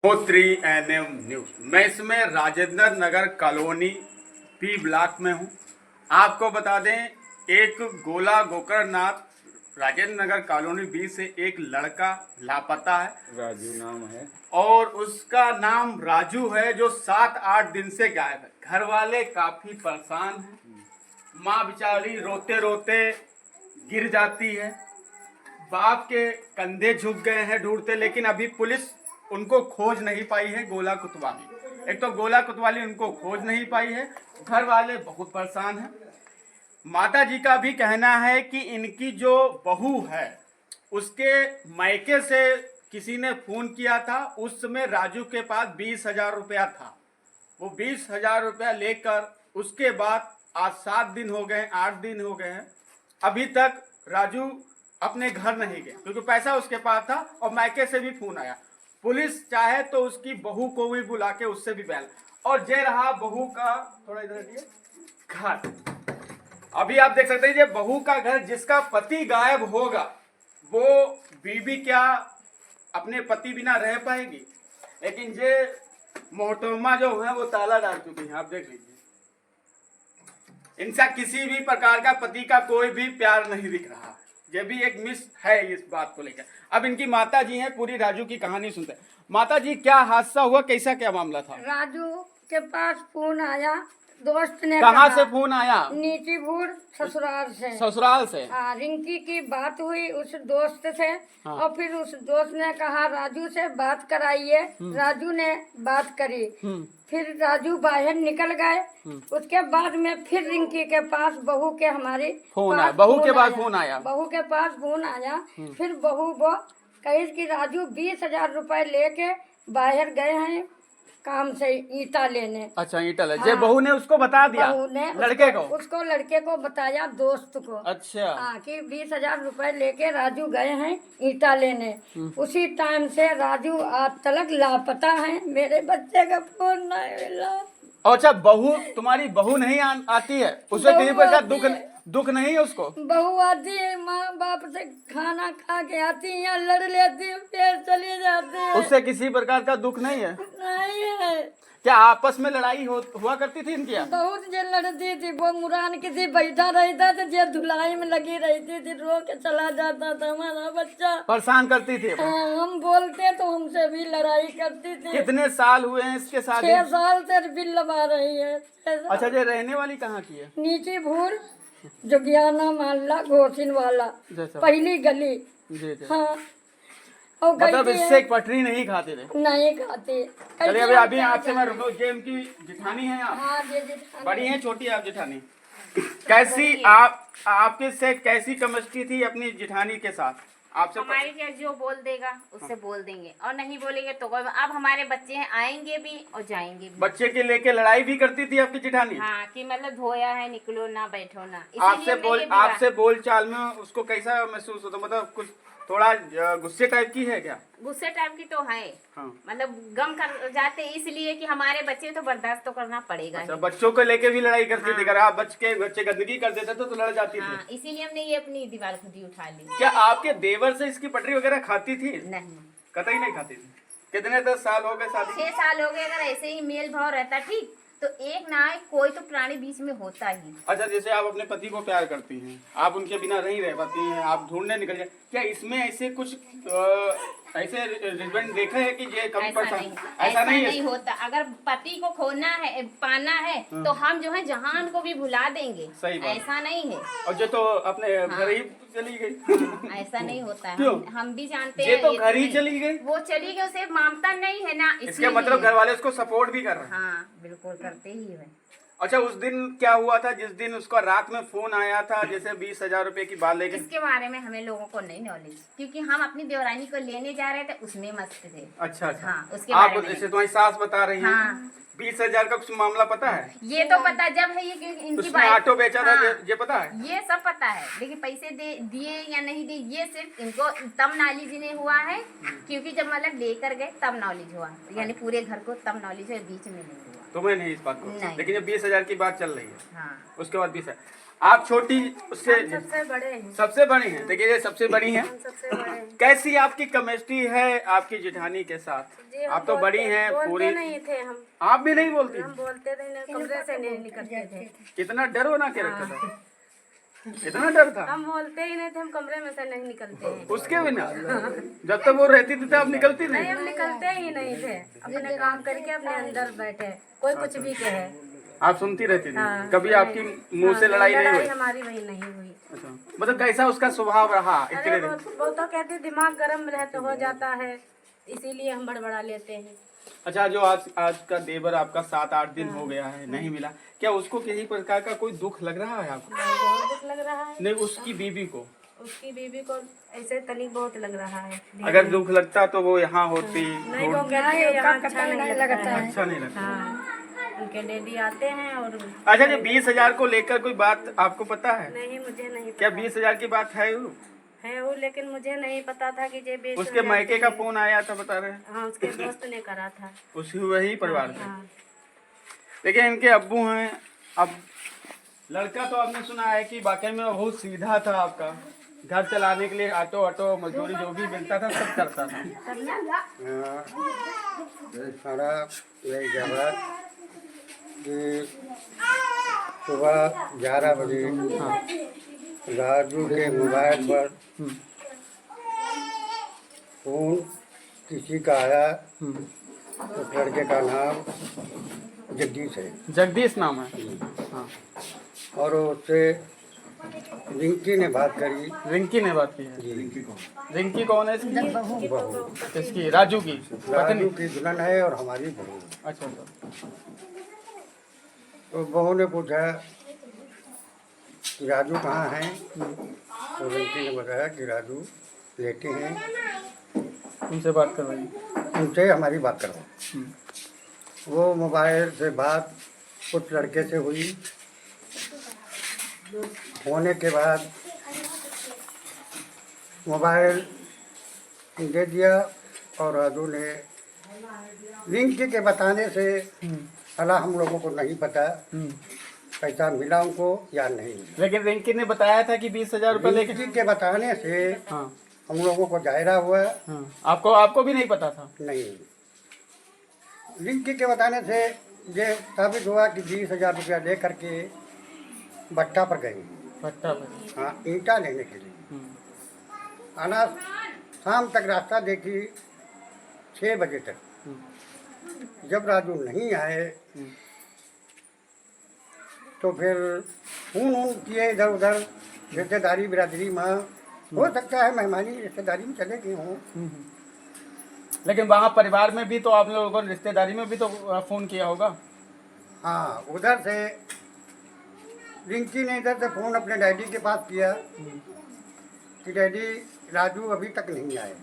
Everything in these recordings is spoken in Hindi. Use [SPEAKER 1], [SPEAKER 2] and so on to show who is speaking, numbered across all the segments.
[SPEAKER 1] Shri NM news. मैं इसमें Rajendra Nagar colony P block में हूँ। आपको बता दें, एक गोला गोकरनाथ राजेंद्र नगर कॉलोनी बी से एक लड़का लापता है।
[SPEAKER 2] राजू नाम है
[SPEAKER 1] और उसका नाम राजू है, जो 7-8 दिन से गायब है। घर वाले काफी परेशान हैं। माँ बेचारी रोते रोते गिर जाती है। बाप के कंधे झुक गए हैं ढूंढते, लेकिन अभी पुलिस उनको खोज नहीं पाई है। गोला कुतवाली, एक तो गोला कुतवाली उनको खोज नहीं पाई है। घर वाले बहुत परेशान हैं। माता जी का भी कहना है कि इनकी जो बहू है उसके मायके से किसी ने फोन किया था। उस समय राजू के पास 20,000 रुपया था। वो 20,000 रुपया लेकर उसके बाद आज 7 दिन हो गए, 8 दिन हो गए हैं, अभी तक राजू अपने घर नहीं गए, क्योंकि पैसा उसके पास था और मायके से भी फोन आया। पुलिस चाहे तो उसकी बहू को भी बुला के उससे भी बयान। और ये रहा बहू का, थोड़ा इधर घर। अभी आप देख सकते हैं, ये बहू का घर। जिसका पति गायब होगा वो बीवी क्या अपने पति बिना रह पाएगी? लेकिन ये मोहतरमा जो है वो ताला डाल चुकी है। आप देख लीजिए, इनसा किसी भी प्रकार का पति का कोई भी प्यार नहीं दिख रहा। ये भी एक मिस है इस बात को लेकर। अब इनकी माता जी हैं, पूरी राजू की कहानी सुनते हैं। माता जी, क्या हादसा हुआ, कैसा क्या मामला था?
[SPEAKER 3] राजू के पास फोन आया, दोस्त ने
[SPEAKER 1] कहाँ
[SPEAKER 3] कहा,
[SPEAKER 1] से फोन आया?
[SPEAKER 3] नीचीपुर ससुराल से।
[SPEAKER 1] ससुराल से?
[SPEAKER 3] हाँ, रिंकी की बात हुई उस दोस्त से।
[SPEAKER 1] हाँ।
[SPEAKER 3] और फिर उस दोस्त ने कहा राजू से बात कराइए। राजू ने बात करी। फिर राजू बाहर निकल गए। उसके बाद में फिर रिंकी के पास बहू के हमारी
[SPEAKER 1] फोन आया। बहू के पास फोन आया।
[SPEAKER 3] बहू के पास फोन आया। फिर बहू वो कही कि राजू 20,000 रुपए लेके बाहर गए हैं काम से ईटा लेने।
[SPEAKER 1] अच्छा, ईटा ले।
[SPEAKER 3] हाँ।
[SPEAKER 1] बहू ने उसको बता दिया?
[SPEAKER 3] बहू ने उसको लड़के को बताया, दोस्त को।
[SPEAKER 1] अच्छा।
[SPEAKER 3] हाँ, कि 20,000 रुपए लेके राजू गए हैं ईटा लेने। उसी टाइम से राजू आज तक लापता है। मेरे बच्चे का फोन नहीं मिला।
[SPEAKER 1] अच्छा, बहू तुम्हारी बहू नहीं आती है? उसे कहीं पर साथ दुख नहीं है उसको?
[SPEAKER 3] बहू आती है, माँ बाप से खाना खा के आती है, यहाँ लड़ लेती है, फिर चली जाती है।
[SPEAKER 1] उससे किसी प्रकार का दुख नहीं है?
[SPEAKER 3] नहीं है।
[SPEAKER 1] क्या आपस में लड़ाई हुआ करती थी इनकी?
[SPEAKER 3] बहुत जे लड़ती थी। वो मुरान किसी बैठा रहता था, जे धुलाई में लगी रहती थी, रो के चला जाता था हमारा बच्चा।
[SPEAKER 1] परेशान करती थी?
[SPEAKER 3] हम बोलते तो हमसे भी लड़ाई करती थी।
[SPEAKER 1] कितने साल हुए हैं इसके साथ?
[SPEAKER 3] 6 साल से बिल लगा रही है। 6 साल।
[SPEAKER 1] अच्छा, ये रहने वाली कहाँ की है?
[SPEAKER 3] नीचे भूर जोगियाना मोहल्ला घोसिन वाला, पहली गली।
[SPEAKER 1] जी।
[SPEAKER 3] हाँ, और
[SPEAKER 1] मतलब इससे एक पटरी नहीं खाते थे?
[SPEAKER 3] नहीं खाते।
[SPEAKER 1] चलिए, अभी आपसे मैं रुको। ये उनकी जेठानी है आप?
[SPEAKER 3] हाँ, जेठानी।
[SPEAKER 1] बड़ी है छोटी है आप जेठानी? कैसी आपके से कैसी केमिस्ट्री थी अपनी जेठानी के साथ? आपसे
[SPEAKER 4] हमारी क्या, जो बोल देगा उससे बोल देंगे, और नहीं बोलेंगे तो कोई। अब हमारे बच्चे हैं, आएंगे भी और जाएंगे भी।
[SPEAKER 1] बच्चे के लेके लड़ाई भी करती थी आपकी जेठानी?
[SPEAKER 4] हाँ, कि मतलब धोया है, निकलो ना, बैठो ना।
[SPEAKER 1] आपसे बोल चाल में उसको कैसा महसूस होता? मतलब कुछ थोड़ा गुस्से टाइप की है क्या?
[SPEAKER 4] गुस्से टाइप की तो है। हाँ। मतलब गम कर जाते, इसलिए कि हमारे बच्चे तो बर्दाश्त तो करना पड़ेगा।
[SPEAKER 1] अच्छा, बच्चों को लेके भी लड़ाई करती थी? अगर आप बच्चे गंदगी कर देते तो लड़ जाती थी?
[SPEAKER 4] इसीलिए हमने ये अपनी दीवार खुद ही उठा ली।
[SPEAKER 1] क्या आपके देवर से इसकी पटरी वगैरह खाती थी?
[SPEAKER 4] नहीं,
[SPEAKER 1] कतई नहीं खाती थी। कितने 10 साल हो गए शादी?
[SPEAKER 4] 6 साल हो गए। अगर ऐसे ही मेल भाव रहता ठीक, तो एक ना कोई तो प्राणी बीच में होता ही।
[SPEAKER 1] अच्छा, जैसे आप अपने पति को प्यार करती हैं, आप उनके बिना नहीं रह पाती हैं, आप ढूंढने निकल जाए, क्या इसमें ऐसे कुछ ऐसे रिजल्ट देखा है कि ये कम
[SPEAKER 4] ऐसा नहीं होता। अगर पति को खोना है, पाना है, तो हम जो है जहान को भी भुला देंगे।
[SPEAKER 1] सही बात।
[SPEAKER 4] ऐसा नहीं है।
[SPEAKER 1] और जो तो अपने घर ही चली गई।
[SPEAKER 4] ऐसा नहीं होता है।
[SPEAKER 1] क्यों?
[SPEAKER 4] हम भी जानते
[SPEAKER 1] ये
[SPEAKER 4] हैं।
[SPEAKER 1] तो घर ही चली गई।
[SPEAKER 4] वो चली गई, उसे ममता नहीं है ना,
[SPEAKER 1] इसके मतलब घर वाले उसको सपोर्ट भी कर रहे हैं?
[SPEAKER 4] हाँ, बिल्कुल करते ही है।
[SPEAKER 1] अच्छा, उस दिन क्या हुआ था जिस दिन उसका रात में फोन आया था, जैसे 20,000 रुपए की बात लेके?
[SPEAKER 4] इसके बारे में हमें लोगों को नहीं नॉलेज, क्योंकि हम अपनी देवरानी को लेने जा रहे थे, उसमें मस्त थे।
[SPEAKER 1] अच्छा।
[SPEAKER 4] हाँ, उसके
[SPEAKER 1] आप
[SPEAKER 4] बारे में
[SPEAKER 1] जैसे तुम्हारी सास बता रही हैं।
[SPEAKER 4] हाँ।
[SPEAKER 1] 20,000 का कुछ मामला पता है?
[SPEAKER 4] ये तो पता जब है, ये इनकी
[SPEAKER 1] उसने ऑटो बेचा था।
[SPEAKER 4] हाँ,
[SPEAKER 1] ये पता है?
[SPEAKER 4] ये सब पता है, लेकिन पैसे दिए या नहीं दिए ये सिर्फ इनको तब नॉलेज नहीं हुआ है, क्योंकि जब मतलब लेकर गए तब नॉलेज हुआ, यानी पूरे घर को तब नॉलेज है, बीच में नहीं हुआ।
[SPEAKER 1] तुम्हें नहीं इस बात को? लेकिन जब 20,000 की बात चल रही है।
[SPEAKER 4] हाँ।
[SPEAKER 1] उसके बाद 20,000 आप छोटी उससे
[SPEAKER 3] सबसे बड़े हैं,
[SPEAKER 1] सबसे बड़ी हैं। देखिए ये सबसे बड़ी हैं।
[SPEAKER 3] सबसे बड़े हैं।
[SPEAKER 1] कैसी आपकी केमिस्ट्री है आपकी जेठानी के साथ? आप तो बड़ी हैं पूरी।
[SPEAKER 3] नहीं थे हम
[SPEAKER 1] आप भी नहीं बोलती?
[SPEAKER 3] बोलते थे ना, कमरे से नहीं निकलते थे।
[SPEAKER 1] कितना डर बना के रखा था? इतना डर था?
[SPEAKER 3] हम बोलते ही नहीं थे, हम कमरे में से नहीं निकलते हैं।
[SPEAKER 1] उसके बिना जब तक वो रहती थी तब आप निकलती
[SPEAKER 3] नहीं,
[SPEAKER 1] नहीं?
[SPEAKER 3] हम निकलते ही नहीं थे। अपने काम करके अपने अंदर बैठे, कोई कुछ भी कहे।
[SPEAKER 1] आप सुनती रहती थी?
[SPEAKER 3] हाँ,
[SPEAKER 1] कभी आपकी मुंह से लड़ाई नहीं हुई?
[SPEAKER 3] हमारी वही नहीं हुई।
[SPEAKER 1] अच्छा, मतलब कैसा उसका स्वभाव रहा इतने
[SPEAKER 3] अरे
[SPEAKER 1] दिन?
[SPEAKER 3] वो तो कहते दिमाग गर्म रहे तो हो जाता है, इसीलिए हम बड़बड़ा लेते हैं।
[SPEAKER 1] अच्छा, जो आज का देवर आपका 7-8 दिन हो गया है नहीं मिला, क्या उसको किसी प्रकार का कोई दुख लग रहा है आपको?
[SPEAKER 3] बहुत दुख लग रहा है।
[SPEAKER 1] नहीं, उसकी बीवी को?
[SPEAKER 3] उसकी बीवी को ऐसे तनिक बहुत लग रहा है।
[SPEAKER 1] अगर दुख लगता तो वो यहाँ होती?
[SPEAKER 3] नहीं, वो कहती है यहाँ अच्छा नहीं लगता है।
[SPEAKER 1] अच्छा नहीं लगता।
[SPEAKER 3] हाँ, उनके डैडी आते हैं और
[SPEAKER 1] अच्छा, जो 20,000 को लेकर कोई बात आपको पता है?
[SPEAKER 3] नहीं, मुझे नहीं
[SPEAKER 1] क्या
[SPEAKER 3] पता
[SPEAKER 1] 20,000 की बात है वो?
[SPEAKER 3] है वो, लेकिन मुझे नहीं पता था कि ये 20,000
[SPEAKER 1] उसके मायके का फोन आया था बता रहे हैं?
[SPEAKER 3] हाँ, उसके दोस्त ने करा था।
[SPEAKER 1] उसी वही परिवार से?
[SPEAKER 3] हाँ,
[SPEAKER 1] देखिए इनके अब्बू हैं। अब लड़का तो आपने सुना है कि वाकई में बहुत सीधा था आपका, घर चलाने के लिए ऑटो मजदूरी जो भी मिलता था सब करता था।
[SPEAKER 2] सारा यही जगह कि सुबह 11 बजे राजू के मोबाइल पर फोन किसी का आया। उस लड़के का नाम जगदीश है
[SPEAKER 1] जगदीश नाम है? हाँ।
[SPEAKER 2] और उससे रिंकी ने बात करी।
[SPEAKER 1] रिंकी ने बात की है?
[SPEAKER 2] जी,
[SPEAKER 1] रिंकी कौन है इसकी?
[SPEAKER 2] बहू,
[SPEAKER 1] इसकी राजू की
[SPEAKER 2] राजू
[SPEAKER 1] पत्नी?
[SPEAKER 2] की दुल्हन है और हमारी बहू।
[SPEAKER 1] अच्छा अच्छा।
[SPEAKER 2] तो बहू ने पूछा कि राजू कहाँ हैं, तो रिंकी ने बताया कि राजू लेटे हैं,
[SPEAKER 1] उनसे बात करवाइए।
[SPEAKER 2] उनसे हमारी बात करो। वो मोबाइल से बात कुछ लड़के से हुई। होने के बाद मोबाइल दे दिया और राजू ने रिंकी के बताने से, हालांकि हम लोगों को नहीं पता पैसा मिला उनको या नहीं मिला।
[SPEAKER 1] लेकिन रिंकी ने बताया था कि 20,000 रुपये लेके।
[SPEAKER 2] रिंकी के बताने से
[SPEAKER 1] हाँ
[SPEAKER 2] हम लोगों को जायरा हुआ।
[SPEAKER 1] हाँ। आपको भी नहीं पता था?
[SPEAKER 2] नहीं, रिंकी के बताने से ये साबित हुआ कि 20,000 रुपया ले करके भट्टा पर गए।
[SPEAKER 1] भट्टा पर?
[SPEAKER 2] हाँ, ईंटा लेने के लिए आना। शाम तक रास्ता देखी 6 बजे तक। जब राजू नहीं आए तो फिर फोन किए इधर उधर, रिश्तेदारी बिरादरी में, हो सकता है मेहमानी रिश्तेदारी में चले गए हों।
[SPEAKER 1] लेकिन वहाँ परिवार में भी तो आप लोगों ने, रिश्तेदारी में भी तो फोन किया होगा?
[SPEAKER 2] हाँ, उधर से रिंकी ने इधर से फोन अपने डैडी के पास किया कि डैडी राजू अभी तक नहीं आए।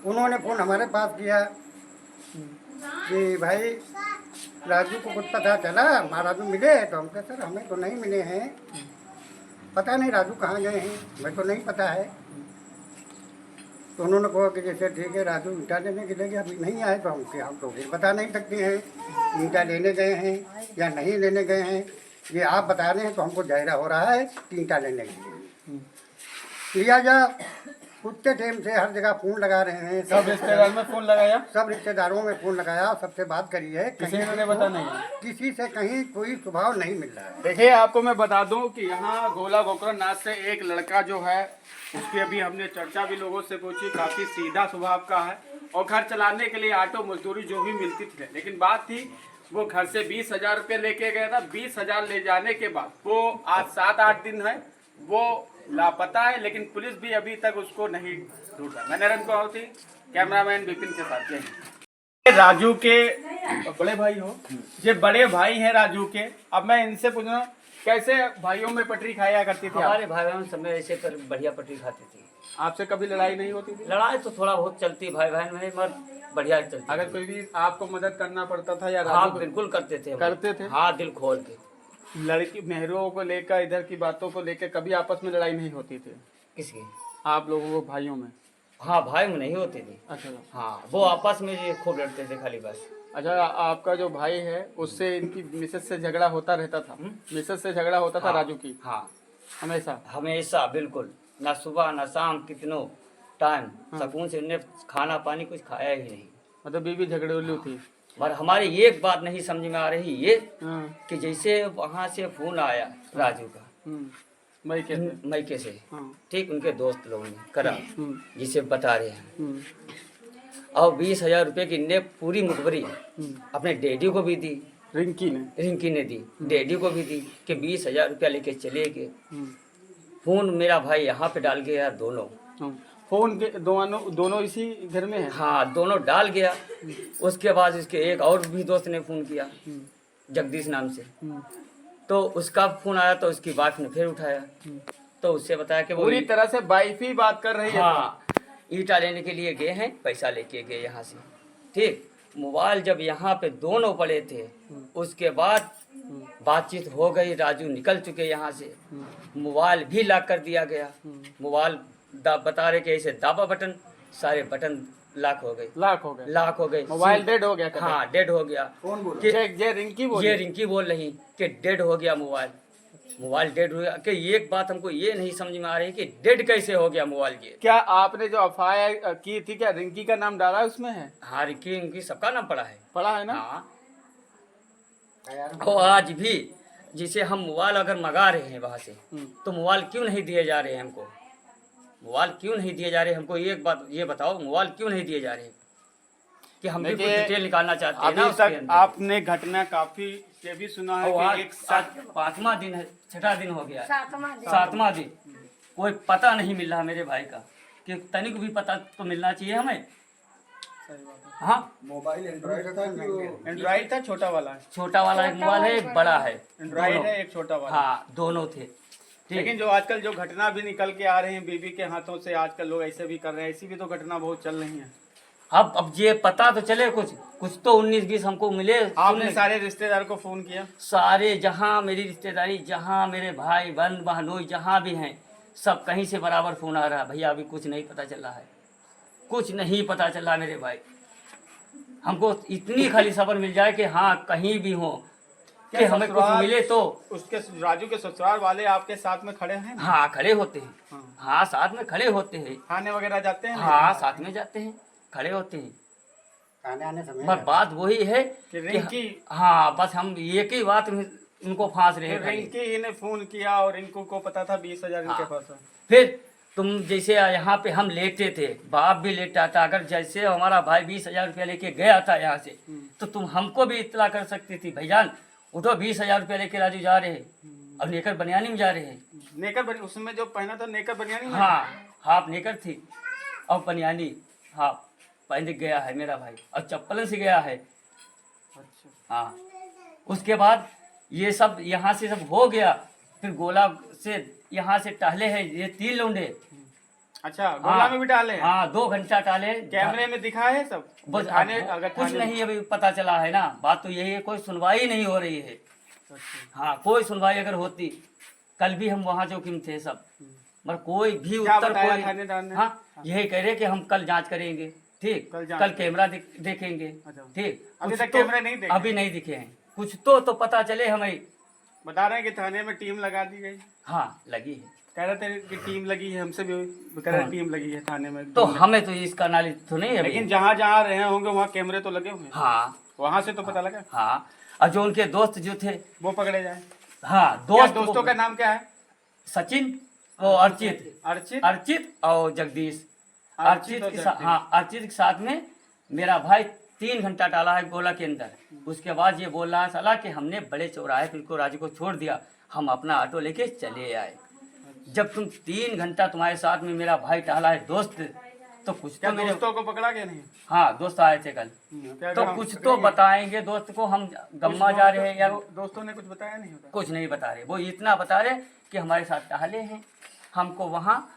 [SPEAKER 2] उन्होंने फोन हमारे पास किया कि भाई राजू को कुछ पता चला, राजू मिले? तो हम कहते सर हमें तो नहीं मिले हैं, पता नहीं राजू कहाँ गए हैं, हमें तो नहीं पता है। तो उन्होंने कहा कि जैसे ठीक है, राजू ईंटा लेने के लिए अभी नहीं आए तो हम तो फिर बता नहीं सकते हैं ईंटा लेने गए हैं या नहीं लेने गए हैं। ये आप बता रहे हैं तो हमको जाहिरा हो रहा है कि ईंटा लेने के लिए लिया जा। कुत्ते टाइम से हर जगह फोन लगा रहे हैं,
[SPEAKER 1] सब रिश्तेदार में फोन लगाया?
[SPEAKER 2] सब रिश्तेदारों में फोन लगाया, सबसे बात करी है,
[SPEAKER 1] किसी ने बता नहीं?
[SPEAKER 2] किसी से कहीं कोई स्वभाव नहीं मिल रहा है।
[SPEAKER 1] देखिए आपको मैं बता दूं कि यहाँ गोला गोकरनाथ से एक लड़का जो है, उसकी अभी हमने चर्चा भी लोगों से पूछी, काफ़ी सीधा स्वभाव का है और घर चलाने के लिए ऑटो मजदूरी जो भी मिलती थी। लेकिन बात थी वो घर से 20,000 रुपये लेके गया था। 20,000 ले जाने के बाद वो आज 7-8 दिन है वो लापता है, लेकिन पुलिस भी अभी तक उसको नहीं ढूंढा। मैं नरेंद्र कौरती, कैमरामैन विपिन के साथ। जय राजू के बड़े भाई हो, ये बड़े भाई हैं राजू के। अब मैं इनसे पूछना, कैसे भाइयों में पटरी खाया करती थी?
[SPEAKER 5] हमारे भाई बहन सब में ऐसे कर बढ़िया पटरी खाती थी।
[SPEAKER 1] आपसे कभी लड़ाई नहीं होती थी?
[SPEAKER 5] लड़ाई तो थोड़ा बहुत चलती भाई बहन में, मगर बढ़िया चलती।
[SPEAKER 1] अगर कोई भी आपको मदद करना पड़ता था या
[SPEAKER 5] हाँ
[SPEAKER 1] राजू को-
[SPEAKER 5] बिल्कुल करते थे हम।
[SPEAKER 1] करते थे?
[SPEAKER 5] हाँ, दिल खोल के।
[SPEAKER 1] लड़की मेहरों को लेकर, इधर की बातों को लेकर कभी आपस में लड़ाई नहीं होती थी
[SPEAKER 5] किसकी?
[SPEAKER 1] आप लोगों को भाइयों में?
[SPEAKER 5] हाँ, भाई में नहीं होती थी।
[SPEAKER 1] अच्छा,
[SPEAKER 5] हाँ, वो आपस में ये खूब लड़ते थे खाली बस।
[SPEAKER 1] अच्छा, आपका जो भाई है उससे इनकी मिसेस से झगड़ा होता रहता था? मिसेस से झगड़ा होता था
[SPEAKER 5] हाँ,
[SPEAKER 1] राजू की
[SPEAKER 5] हाँ,
[SPEAKER 1] हमेशा?
[SPEAKER 5] हमेशा बिल्कुल, ना सुबह ना शाम, कितनों टाइम
[SPEAKER 1] हाँ।
[SPEAKER 5] सुकून से उन्हें खाना पानी कुछ खाया ही नहीं।
[SPEAKER 1] मतलब बीवी झगड़ेलू थी?
[SPEAKER 5] पर हमारी एक बात नहीं समझ में आ रही ये
[SPEAKER 1] हाँ।
[SPEAKER 5] कि जैसे वहाँ से फोन आया राजू का
[SPEAKER 1] भाई कैसे?
[SPEAKER 5] मैके से,
[SPEAKER 1] हाँ।
[SPEAKER 5] ठीक, उनके दोस्त लोगों ने करा,
[SPEAKER 1] हम्म,
[SPEAKER 5] जिसे बता रहे हैं,
[SPEAKER 1] हम्म,
[SPEAKER 5] और 20,000 रुपये की ने पूरी मुखबरी अपने डैडी को भी दी,
[SPEAKER 1] रिंकी ने?
[SPEAKER 5] रिंकी ने दी, डैडी को भी दी कि 20,000 रुपया लेके चले गए।
[SPEAKER 1] हम्म,
[SPEAKER 5] फोन मेरा भाई यहाँ पे डाल गया दोनों।
[SPEAKER 1] फोन के दोनों इसी घर में है?
[SPEAKER 5] हाँ, दोनों डाल गया। उसके बाद इसके एक और भी दोस्त ने फोन किया, जगदीश नाम से, तो उसका फोन आया तो उसकी वाइफ ने फिर उठाया, तो उससे बताया कि वो
[SPEAKER 1] पूरी तरह से वाइफ ही बात कर रही है।
[SPEAKER 5] हाँ, ईटा लेने के लिए गए हैं, पैसा लेके गए यहाँ से, ठीक। मोबाइल जब यहाँ पे दोनों पड़े थे, उसके बाद बातचीत हो गई, राजू निकल चुके यहाँ से, मोबाइल भी लॉक कर दिया गया। मोबाइल बता रहे कि ऐसे दाबा बटन, सारे बटन लॉक हो गए, लॉक हो गए।
[SPEAKER 1] मोबाइल डेड हो गया?
[SPEAKER 5] हाँ, डेड हो गया।
[SPEAKER 2] कौन बोल
[SPEAKER 5] कि
[SPEAKER 1] ये रिंकी बोल
[SPEAKER 5] ये रिंकी बोल रही कि डेड हो गया मोबाइल, मोबाइल डेड हो गया। कि एक बात हमको ये नहीं समझ में आ रही कि डेड कैसे हो गया मोबाइल ये।
[SPEAKER 1] क्या आपने जो एफआईआर की थी, क्या रिंकी का नाम डाला उसमें है?
[SPEAKER 5] हाँ, रिंकी इनकी सबका नाम पड़ा है।
[SPEAKER 1] पड़ा है ना?
[SPEAKER 5] हाँ, और आज भी जिसे हम मोबाइल अगर मंगा रहे हैं वहाँ से, तो मोबाइल क्यों नहीं दिए जा रहे हैं हमको? मोबाइल क्यों नहीं दिए जा रहे हमको? एक बात ये बताओ, मोबाइल क्यों नहीं दिए जा रहे? कि हम भी कुछ
[SPEAKER 1] देखिए,
[SPEAKER 5] डिटेल निकालना चाहते हैं ना
[SPEAKER 1] अभी
[SPEAKER 5] उसके
[SPEAKER 1] तक
[SPEAKER 5] अंदर।
[SPEAKER 1] आपने घटना काफी ये भी सुना है
[SPEAKER 5] और
[SPEAKER 1] कि
[SPEAKER 5] आज
[SPEAKER 1] एक साथ
[SPEAKER 5] 5वां दिन है, 6वां दिन हो गया है।
[SPEAKER 3] 7वां
[SPEAKER 5] 7वां दिन, कोई पता नहीं मिल रहा मेरे भाई का, कि तनिक भी पता तो मिलना चाहिए हमें। हाँ,
[SPEAKER 2] मोबाइल एंड्रॉइड था कि वो
[SPEAKER 1] एंड्रॉइड था, छोटा वाला है?
[SPEAKER 5] छोटा वाला एक मोबाइल है, एक बड़ा है,
[SPEAKER 1] एंड्रॉइड
[SPEAKER 5] दोनों।
[SPEAKER 1] है, एक छोटा वाला।
[SPEAKER 5] हाँ, दोनों थे, ठीक।
[SPEAKER 1] लेकिन जो आजकल जो घटना भी निकल के आ रही है बीवी के हाथों से, आजकल लोग ऐसे भी कर रहे हैं, ऐसी भी तो घटना बहुत चल रही है।
[SPEAKER 5] अब ये पता तो चले, कुछ तो 19-20 हमको मिले।
[SPEAKER 1] आपने
[SPEAKER 5] सुने।
[SPEAKER 1] सारे रिश्तेदार को फोन किया?
[SPEAKER 5] सारे, जहाँ मेरी रिश्तेदारी, जहाँ मेरे भाई बहन बहनोई जहाँ भी हैं, सब कहीं से बराबर फोन आ रहा है, भैया अभी कुछ नहीं पता चल रहा है, कुछ नहीं पता चल रहा मेरे भाई। हमको इतनी खाली खबर मिल जाए कि हाँ कहीं भी हो, कि हमें कुछ मिले तो।
[SPEAKER 1] उसके राजू के ससुराल वाले आपके साथ में खड़े हैं?
[SPEAKER 5] हाँ, खड़े होते हैं। हाँ, साथ में खड़े होते हैं।
[SPEAKER 1] थाने वगैरह जाते हैं?
[SPEAKER 5] हाँ, साथ में जाते हैं, खड़े होते हैं।
[SPEAKER 2] खाने आने समय
[SPEAKER 5] पर बात वही है
[SPEAKER 1] कि रिंकी,
[SPEAKER 5] हाँ, बस हम एक ही बात में उनको फांस रहे हैं खाली।
[SPEAKER 1] रिंकी ही ने फोन किया और इनको को पता था 20,000 इनके
[SPEAKER 5] हाँ।
[SPEAKER 1] पास है।
[SPEAKER 5] फिर तुम जैसे यहाँ पे हम लेटे थे, बाप भी लेटा था, अगर जैसे हमारा भाई 20,000 रुपया लेके गया था यहाँ से, तो तुम हमको भी इत्तला कर सकती थी, भाईजान उठो 20,000 रुपया लेके राजू जा रहे हैं, अब नेकर बनियानी में जा रहे हैं।
[SPEAKER 1] नेकर उसमें जो पहना था नेकर बनियानी में?
[SPEAKER 5] हाँ, हाफ नेकर थी और बनियानी हाफ पहन के गया है मेरा भाई, और चप्पल से गया है।
[SPEAKER 1] अच्छा।
[SPEAKER 5] हाँ, उसके बाद ये सब यहाँ से सब हो गया, फिर गोला से यहाँ से टहले हैं ये 3 लौंडे।
[SPEAKER 1] अच्छा, गोला में भी डाले?
[SPEAKER 5] हाँ, 2 घंटा टाले।
[SPEAKER 1] कैमरे में दिखा है सब?
[SPEAKER 5] बस
[SPEAKER 1] थाने
[SPEAKER 5] अब
[SPEAKER 1] अगर
[SPEAKER 5] कुछ
[SPEAKER 1] थाने-
[SPEAKER 5] नहीं अभी पता चला है ना, बात तो यही है, कोई सुनवाई नहीं हो रही है। हाँ, कोई सुनवाई अगर होती, कल भी हम वहाँ जोखिम थे सब, मगर कोई भी
[SPEAKER 1] क्या
[SPEAKER 5] उत्तर
[SPEAKER 1] बताया
[SPEAKER 5] कोई।
[SPEAKER 1] थानेदार ने?
[SPEAKER 5] हाँ, यही कह रहे कि हम कल जांच करेंगे, ठीक,
[SPEAKER 1] कल जांच
[SPEAKER 5] कल कैमरा देखेंगे,
[SPEAKER 1] अच्छा।
[SPEAKER 5] ठीक।
[SPEAKER 1] अभी
[SPEAKER 5] कुछ
[SPEAKER 1] तक
[SPEAKER 5] तो
[SPEAKER 1] कैमरे नहीं देखे?
[SPEAKER 5] अभी नहीं दिखे हैं, कुछ तो पता चले हमें।
[SPEAKER 1] बता रहे हैं कि थाने में टीम लगा दी गई?
[SPEAKER 5] हाँ, लगी है।
[SPEAKER 1] कह रहे थे कि टीम लगी है, हमसे भी कह रहे
[SPEAKER 5] हाँ।
[SPEAKER 1] टीम लगी है थाने में।
[SPEAKER 5] तो हमें तो इसका नॉलेज तो नहीं है
[SPEAKER 1] लेकिन
[SPEAKER 5] अभी।
[SPEAKER 1] जहाँ जहाँ रहे होंगे वहाँ कैमरे तो लगे हुए हैं,
[SPEAKER 5] हाँ,
[SPEAKER 1] वहाँ से तो पता लगा।
[SPEAKER 5] हाँ, और जो उनके दोस्त जो थे,
[SPEAKER 1] वो पकड़े जाए।
[SPEAKER 5] हाँ,
[SPEAKER 1] क्या
[SPEAKER 5] दोस्त
[SPEAKER 1] दोस्तों का नाम क्या है?
[SPEAKER 5] सचिन और अर्चित,
[SPEAKER 1] अर्चित?
[SPEAKER 5] अर्चित और जगदीश।
[SPEAKER 1] अर्चित और
[SPEAKER 5] अर्चित के साथ,
[SPEAKER 1] जगदीश।
[SPEAKER 5] हाँ, अर्चित के साथ में मेरा भाई 3 घंटा डाला है गोला के अंदर। उसके बाद ये बोल रहा है साला कि हमने बड़े चौराहे पे इनको राजू को छोड़ दिया, हम अपना ऑटो लेके चले आए। जब तुम 3 घंटा तुम्हारे साथ में मेरा भाई टहला है दोस्त, तो कुछ
[SPEAKER 1] क्या
[SPEAKER 5] तो मेरे,
[SPEAKER 1] दोस्तों को पकड़ा गया नहीं?
[SPEAKER 5] हाँ, दोस्त आए थे कल,
[SPEAKER 1] क्या
[SPEAKER 5] तो
[SPEAKER 1] हम-
[SPEAKER 5] कुछ तो बताएंगे दोस्त को, हम गम्मा जा रहे हैं या
[SPEAKER 1] दोस्तों ने कुछ बताया नहीं होता?
[SPEAKER 5] कुछ नहीं बता रहे। वो इतना बता रहे कि हमारे साथ टहले हैं, हमको वहाँ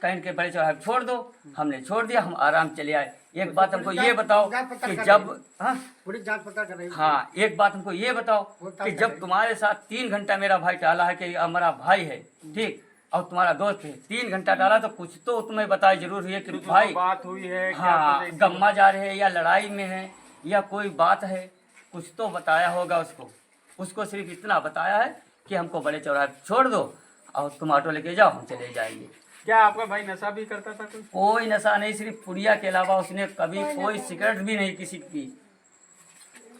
[SPEAKER 5] कहीं के बड़े चौराहे पे छोड़ दो, हमने छोड़ दिया, हम आराम चले आए। एक बात हमको ये बताओ कि जब, हाँ,
[SPEAKER 2] पुलिस जांच पता कर रही है।
[SPEAKER 5] हाँ, एक बात हमको ये बताओ कि जब तुम्हारे साथ 3 घंटा मेरा भाई टहला है कि हमारा भाई है, ठीक, और तुम्हारा दोस्त है, 3 घंटा डाला, तो कुछ तो तुम्हें बताए जरूर हुई है कि
[SPEAKER 1] कुछ
[SPEAKER 5] भाई,
[SPEAKER 1] बात हुई है क्या?
[SPEAKER 5] हाँ,
[SPEAKER 1] कुछ ऐसी-
[SPEAKER 5] गम्मा जा रहे हैं या लड़ाई में है या कोई बात है, कुछ तो बताया होगा उसको। उसको सिर्फ इतना बताया है कि हमको बड़े चौराहे पे छोड़ दो और तुम ऑटो लेके जाओ, हम चले जाएंगे।
[SPEAKER 1] क्या आपका भाई नशा भी करता था कुछ?
[SPEAKER 5] कोई नशा नहीं, सिर्फ पुड़िया के अलावा उसने कभी कोई सिगरेट भी नहीं किसी की पी।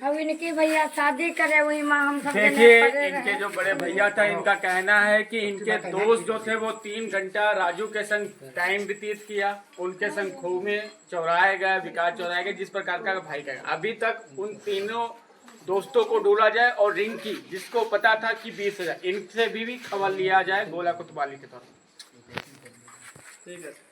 [SPEAKER 3] अब इनकी भैया शादी करे हुई माँ हम सब जने
[SPEAKER 1] देखिए,
[SPEAKER 3] पड़े
[SPEAKER 1] इनके
[SPEAKER 3] रहे।
[SPEAKER 1] जो बड़े भैया था, इनका कहना है कि इनके दोस्त जो थे वो 3 घंटा राजू के संग टाइम व्यतीत किया, उनके संग खूह में चौराहे गए, विकास चौराहे गए, जिस प्रकार का भाई का। अभी तक उन तीनों दोस्तों को ढूंढा जाए और रिंकी, जिसको पता था कि 20,000, इनसे भी खबर लिया जाए गोला कोतवाली के तौर पर। ठीक है।